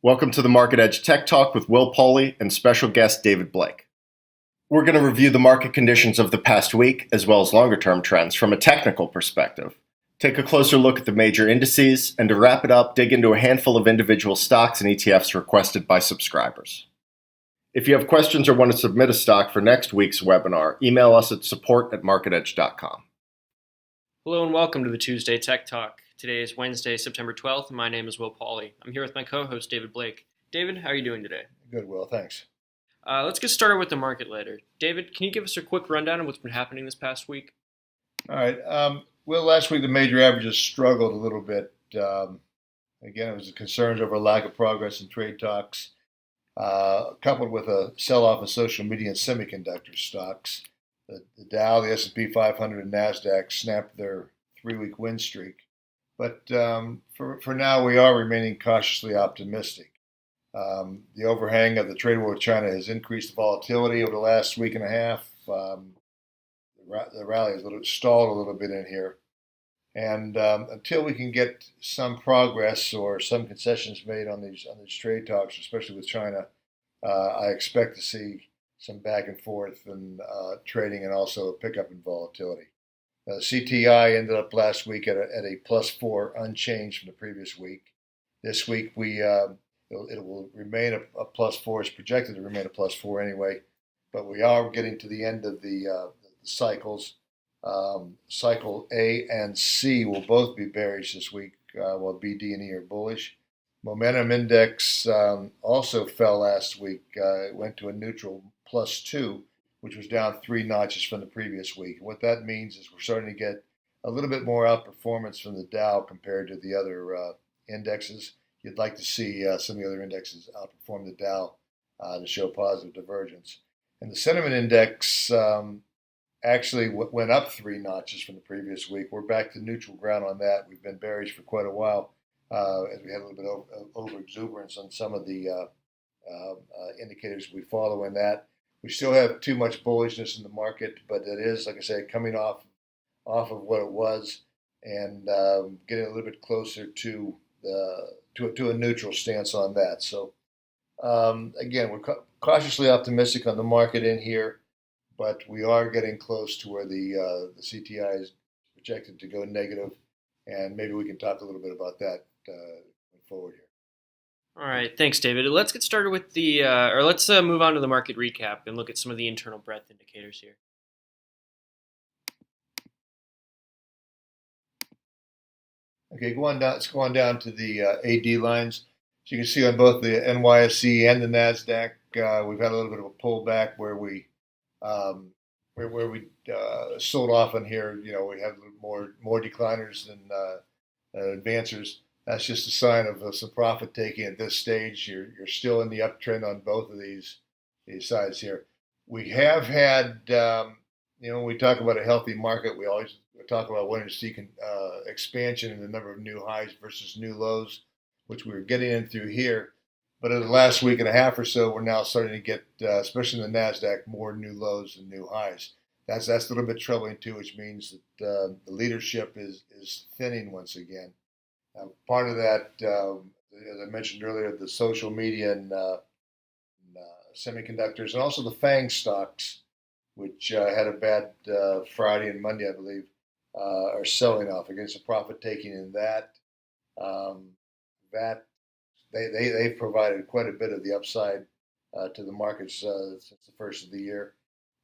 Welcome to the Market Edge Tech Talk with Will Pauly and special guest David Blake. We're going to review the market conditions of the past week as well as longer-term trends from a technical perspective, take a closer look at the major indices, and to wrap it up, dig into a handful of individual stocks and ETFs requested by subscribers. If you have questions or want to submit a stock for next week's webinar, email us at support@marketedge.com. Hello and welcome to the Tuesday Tech Talk. Today is Wednesday, September 12th, and my name is Will Pauly. I'm here with my co-host, David Blake. David, how are you doing today? Good, Will. Thanks. Let's get started with the market later. David, can you give us a quick rundown of what's been happening this past week? All right. Well, last week the major averages struggled a little bit. Again, it was concerns over lack of progress in trade talks, coupled with a sell-off in social media and semiconductor stocks. The Dow, the S&P 500, and NASDAQ snapped their three-week win streak. But for now, we are remaining cautiously optimistic. The overhang of the trade war with China has increased the volatility over the last week and a half. The rally has stalled a little bit in here. And until we can get some progress or some concessions made on these trade talks, especially with China, I expect to see some back and forth and trading and also a pickup in volatility. CTI ended up last week at a +4, unchanged from the previous week. This week it will remain a +4. It's projected to remain a +4 anyway, but we are getting to the end of the cycles. Cycle A and C will both be bearish this week, while B, D, and E are bullish. Momentum index also fell last week. It went to a neutral +2, which was down 3 notches from the previous week. What that means is we're starting to get a little bit more outperformance from the Dow compared to the other indexes. You'd like to see some of the other indexes outperform the Dow to show positive divergence. And the sentiment index actually went up 3 notches from the previous week. We're back to neutral ground on that. We've been bearish for quite a while as we had a little bit of over-exuberance on some of the indicators we follow in that. We still have too much bullishness in the market, but it is, like I say, coming off of what it was and getting a little bit closer to a neutral stance on that. So again, we're cautiously optimistic on the market in here, but we are getting close to where the CTI is projected to go negative, and maybe we can talk a little bit about that going forward here. All right, thanks, David. Let's get started with let's move on to the market recap and look at some of the internal breadth indicators here. Okay, let's go on down to the AD lines. So you can see on both the NYSE and the NASDAQ, we've had a little bit of a pullback where we sold off on here. You know, we have more decliners than advancers. That's just a sign of some profit taking at this stage. You're still in the uptrend on both of these sides here. We have had, when we talk about a healthy market, we always talk about wanting to see expansion in the number of new highs versus new lows, which we were getting in through here. But in the last week and a half or so, we're now starting to get, especially in the NASDAQ, more new lows and new highs. That's a little bit troubling too, which means that the leadership is thinning once again. Part of that, as I mentioned earlier, the social media and semiconductors, and also the FANG stocks, which had a bad Friday and Monday, I believe, are selling off against the profit taking in that. They've provided quite a bit of the upside to the markets since the first of the year.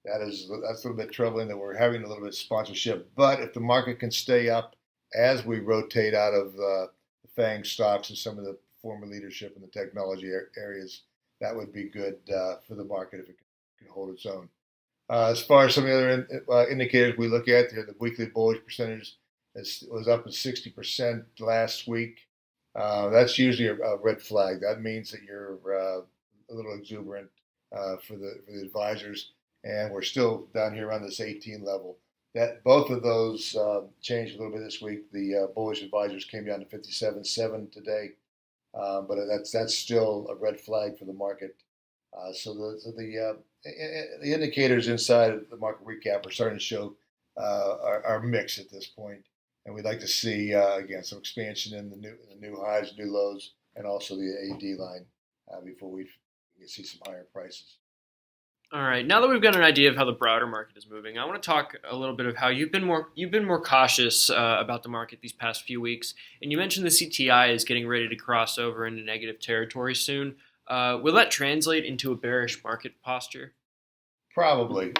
That's a little bit troubling that we're having a little bit of sponsorship. But if the market can stay up as we rotate out of the FANG stocks and some of the former leadership in the technology areas, that would be good for the market if it can hold its own. As far as some of the other indicators we look at, the weekly bullish percentage was up at 60% last week. That's usually a red flag. That means that you're a little exuberant for the advisors, and we're still down here around this 18 level. That both of those changed a little bit this week. The bullish advisors came down to 57.7 today, but that's still a red flag for the market. So the indicators inside the market recap are starting to show are mixed at this point, and we'd like to see again some expansion in the new highs, new lows, and also the AD line before we can see some higher prices. All right. Now that we've got an idea of how the broader market is moving, I want to talk a little bit of how you've been more cautious about the market these past few weeks. And you mentioned the CTI is getting ready to cross over into negative territory soon. Will that translate into a bearish market posture? Probably.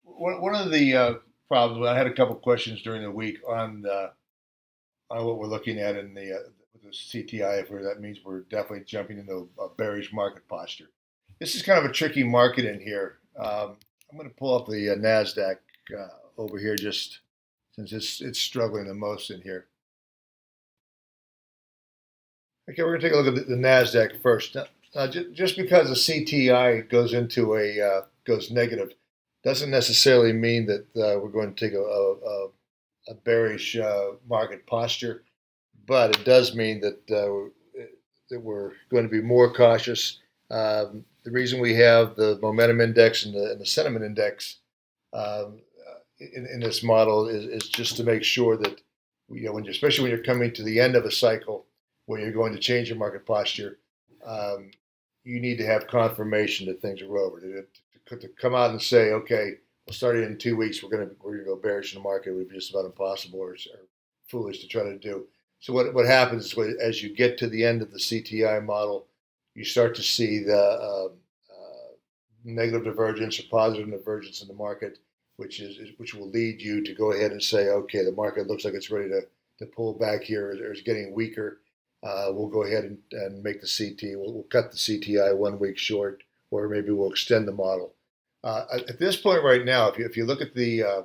One of the problems. I had a couple questions during the week on what we're looking at in the CTI. If that means we're definitely jumping into a bearish market posture. This is kind of a tricky market in here. I'm going to pull up the NASDAQ over here just since it's struggling the most in here. Okay, we're going to take a look at the NASDAQ first. Just because the CTI goes negative doesn't necessarily mean that we're going to take a bearish market posture, but it does mean that we're going to be more cautious. The reason we have the momentum index and the sentiment index in this model is just to make sure that especially when you're coming to the end of a cycle where you're going to change your market posture, you need to have confirmation that things are over. To come out and say, okay, we'll start it in 2 weeks. We're gonna go bearish in the market would be just about impossible or foolish to try to do. So what happens is as you get to the end of the CTI model, you start to see the negative divergence or positive divergence in the market, which will lead you to go ahead and say, okay, the market looks like it's ready to pull back here or is getting weaker. We'll go ahead and make the CT. We'll cut the CTI 1 week short, or maybe we'll extend the model. At this point right now, if you look at the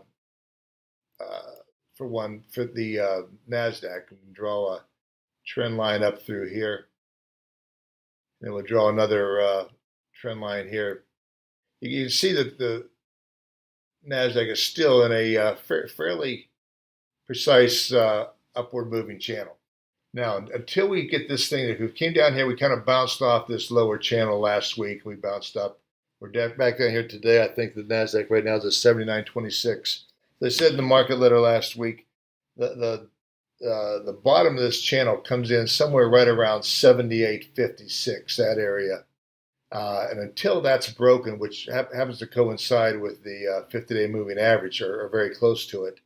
for the NASDAQ, we can draw a trend line up through here. Then we'll draw another trend line here. You can see that the NASDAQ is still in a fairly precise upward moving channel. Now, until we get this thing, if we came down here, we kind of bounced off this lower channel last week. We bounced up. We're back down here today. I think the NASDAQ right now is at 79.26. They said in the market letter last week, the bottom of this channel comes in somewhere right around 78.56, that area. And until that's broken, which happens to coincide with the 50-day moving average or very close to it,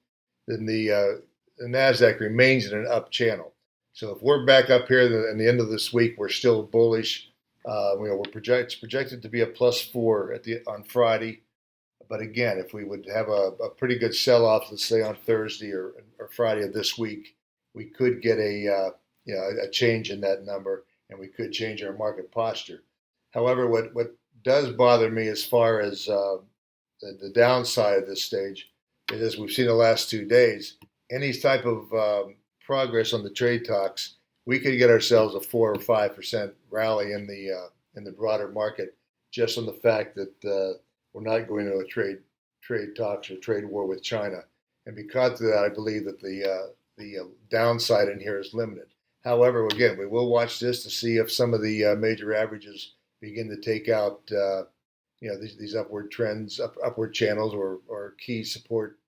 then the NASDAQ remains in an up channel. So if we're back up here at the end of this week, we're still bullish. It's projected to be a +4 on Friday. But again, if we would have a pretty good sell-off, let's say on Thursday or Friday of this week, we could get a change in that number, and we could change our market posture. However, what does bother me as far as the downside of this stage is, as we've seen the last 2 days, any type of progress on the trade talks, we could get ourselves a 4 or 5% rally in the broader market just on the fact that we're not going to a trade talks or trade war with China, and because of that, I believe that the downside in here is limited. However, again, we will watch this to see if some of the major averages begin to take out these upward trends, upward channels, or key support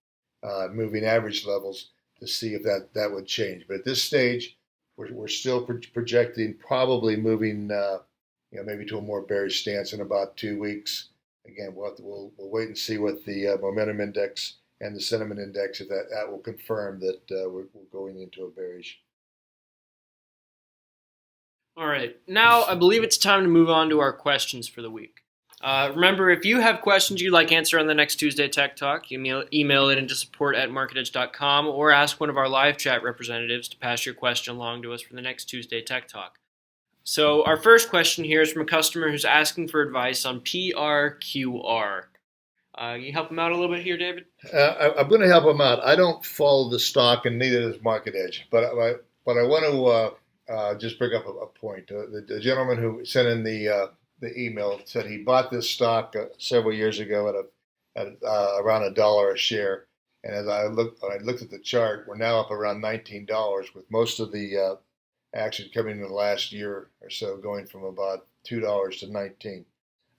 moving average levels to see if that would change. But at this stage, we're still projecting probably moving maybe to a more bearish stance in about 2 weeks. Again, we'll wait and see what the momentum index and the sentiment index, if that will confirm that we're going into a bearish. All right. Now, I believe it's time to move on to our questions for the week. Remember, if you have questions you'd like answered on the next Tuesday Tech Talk, email it into support@marketedge.com or ask one of our live chat representatives to pass your question along to us for the next Tuesday Tech Talk. So our first question here is from a customer who's asking for advice on PRQR. Can you help him out a little bit here, David? I'm going to help him out. I don't follow the stock, and neither does Market Edge. But I want to just bring up a point. The gentleman who sent in the email said he bought this stock several years ago at around $1 a share. And as I looked at the chart, we're now up around $19, with most of the action coming in the last year or so, going from about $2 to $19.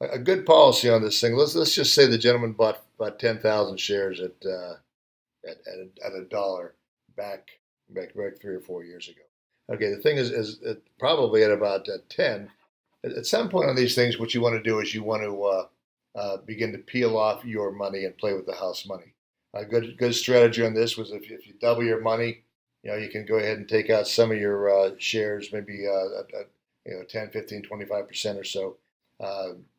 A good policy on this thing. Let's just say the gentleman bought about 10,000 shares at $1 back 3 or 4 years ago. Okay, the thing is probably at about 10. At some point on these things, what you want to do is you want to begin to peel off your money and play with the house money. A good strategy on this was if you double your money, you can go ahead and take out some of your shares, maybe 10, 15, 25% or so.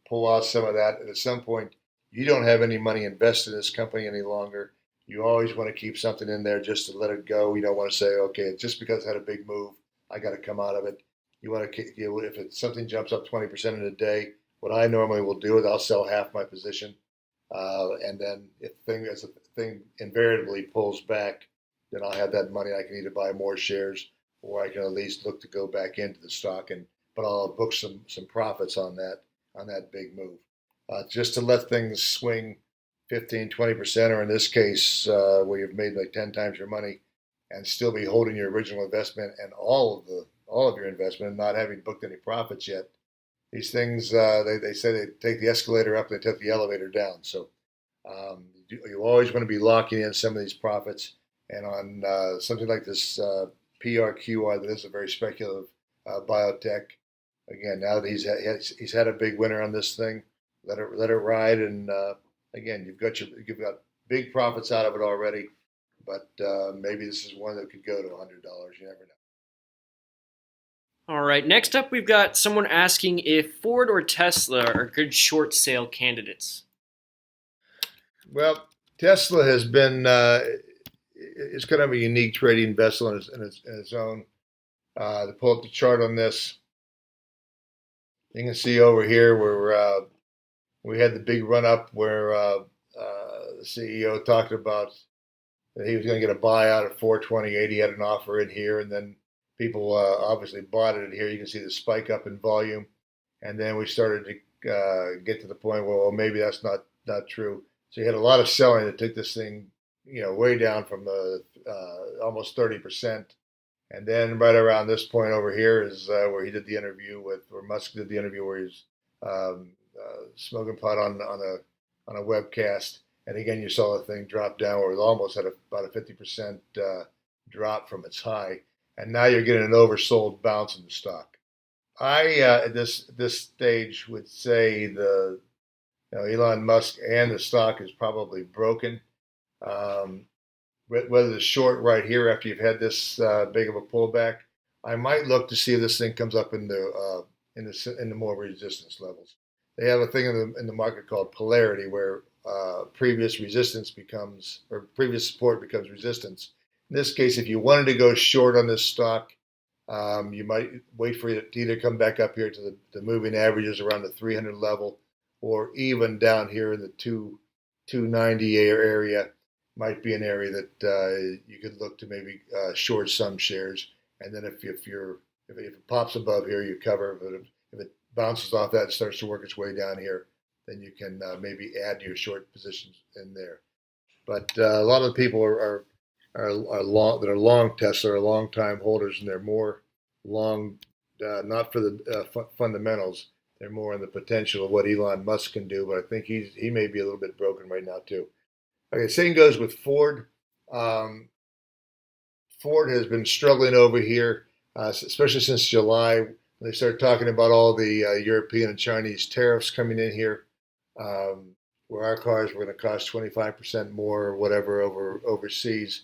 Pull out some of that. And at some point, you don't have any money invested in this company any longer. You always want to keep something in there just to let it go. You don't want to say, okay, just because it had a big move, I got to come out of it. You want to, if something jumps up 20% in a day, what I normally will do is I'll sell half my position, and then if the thing invariably pulls back, then I'll have that money. I can either buy more shares, or I can at least look to go back into the stock, but I'll book some profits on that big move, just to let things swing 15, 20%, or in this case, where you've made like 10 times your money, and still be holding your original investment and all of your investment, and not having booked any profits yet. These things, they say they take the escalator up, they take the elevator down. So you always want to be locking in some of these profits. And on something like this PRQR, that is a very speculative biotech. Again, now that he's had a big winner on this thing, let it ride. And again, you've got big profits out of it already. But maybe this is one that could go to $100. You never know. All right, next up we've got someone asking if Ford or Tesla are good short sale candidates. Well, Tesla has been it's kind of a unique trading vessel in its own. To pull up the chart on this, you can see over here where we had the big run up where the CEO talked about that he was going to get a buyout at 428. He had an offer in here, and then people obviously bought it in here. You can see the spike up in volume, and then we started to get to the point where, well, maybe that's not true. So you had a lot of selling that took this thing, way down from almost 30%. And then right around this point over here is where he did the interview or Musk did the interview where he's smoking pot on a webcast. And again, you saw the thing drop down where it almost had about a 50% drop from its high. And now you're getting an oversold bounce in the stock. I at this stage would say Elon Musk and the stock is probably broken. Whether the short right here after you've had this big of a pullback, I might look to see if this thing comes up in the more resistance levels. They have a thing in the market called polarity where previous support becomes resistance. In this case, if you wanted to go short on this stock, you might wait for it to either come back up here to the moving averages around the 300 level, or even down here in the 290 area might be an area that you could look to maybe short some shares. And then if it pops above here, you cover. But if it bounces off that and starts to work its way down here, then you can maybe add your short positions in there. But a lot of the people are long Tesla are long time holders, and they're more long, not for the fundamentals. They're more on the potential of what Elon Musk can do. But I think he may be a little bit broken right now too. Okay, same goes with Ford. Ford has been struggling over here, especially since July. When they started talking about all the European and Chinese tariffs coming in here, where our cars were going to cost 25% more or whatever overseas.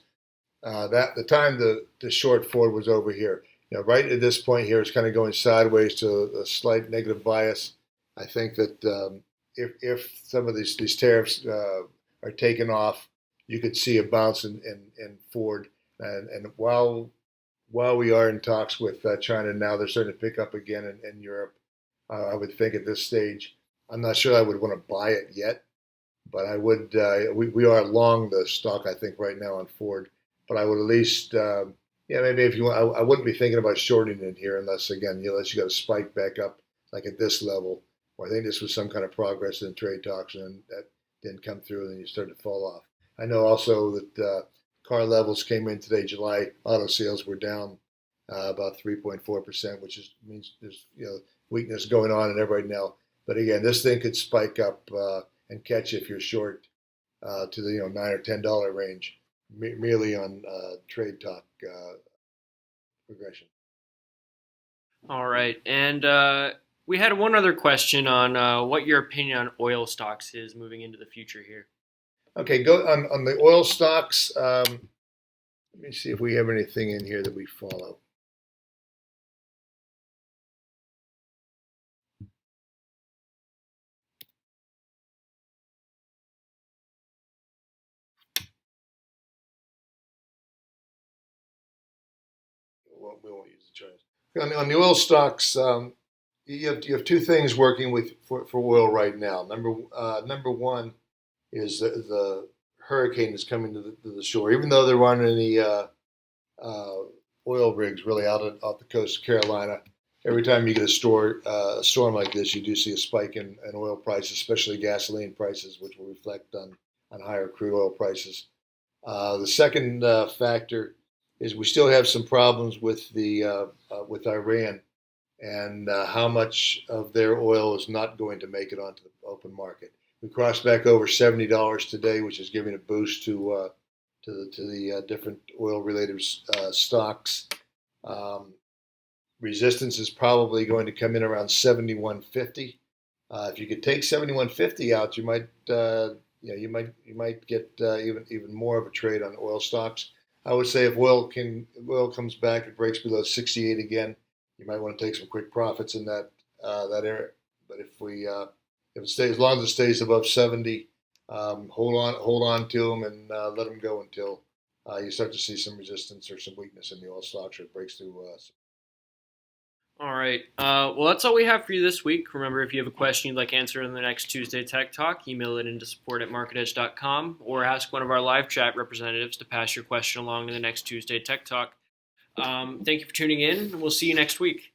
That the time the short Ford was over here. Right at this point here, it's kind of going sideways to a slight negative bias. I think that if some of these tariffs are taken off, you could see a bounce in Ford. And while we are in talks with China now, they're starting to pick up again in Europe. I would think at this stage, I'm not sure I would want to buy it yet, but I would. We are long the stock, I think, right now on Ford. But I would at least, maybe if you want, I wouldn't be thinking about shorting it here unless you got a spike back up like at this level. Or I think this was some kind of progress in trade talks, and that didn't come through, and then you started to fall off. I know also that car levels came in today. July auto sales were down about 3.4%, which means there's weakness going on in everybody now. But again, this thing could spike up and catch you if you're short to the $9 or $10 range, merely on trade talk progression. All right, and we had one other question on what your opinion on oil stocks is moving into the future here. Okay, go on the oil stocks. Let me see if we have anything in here that we follow. We won't use the charts. On the oil stocks, you have two things working for oil right now. Number one is the hurricane is coming to the shore. Even though there aren't any oil rigs really off the coast of Carolina, every time you get a storm like this, you do see a spike in oil prices, especially gasoline prices, which will reflect on higher crude oil prices. The second factor is we still have some problems with Iran and how much of their oil is not going to make it onto the open market. We crossed back over $70 today, which is giving a boost to the different oil-related stocks. Resistance is probably going to come in around 71.50. If you could take 71.50 out, you might get even more of a trade on oil stocks. I would say if oil comes back and breaks below 68 again, you might want to take some quick profits in that area. But if it stays, as long as it stays above 70, hold on to them and let them go until you start to see some resistance or some weakness in the oil stocks or it breaks through. All right. Well, that's all we have for you this week. Remember, if you have a question you'd like answered in the next Tuesday Tech Talk, email it into support@marketedge.com or ask one of our live chat representatives to pass your question along to the next Tuesday Tech Talk. Thank you for tuning in, and we'll see you next week.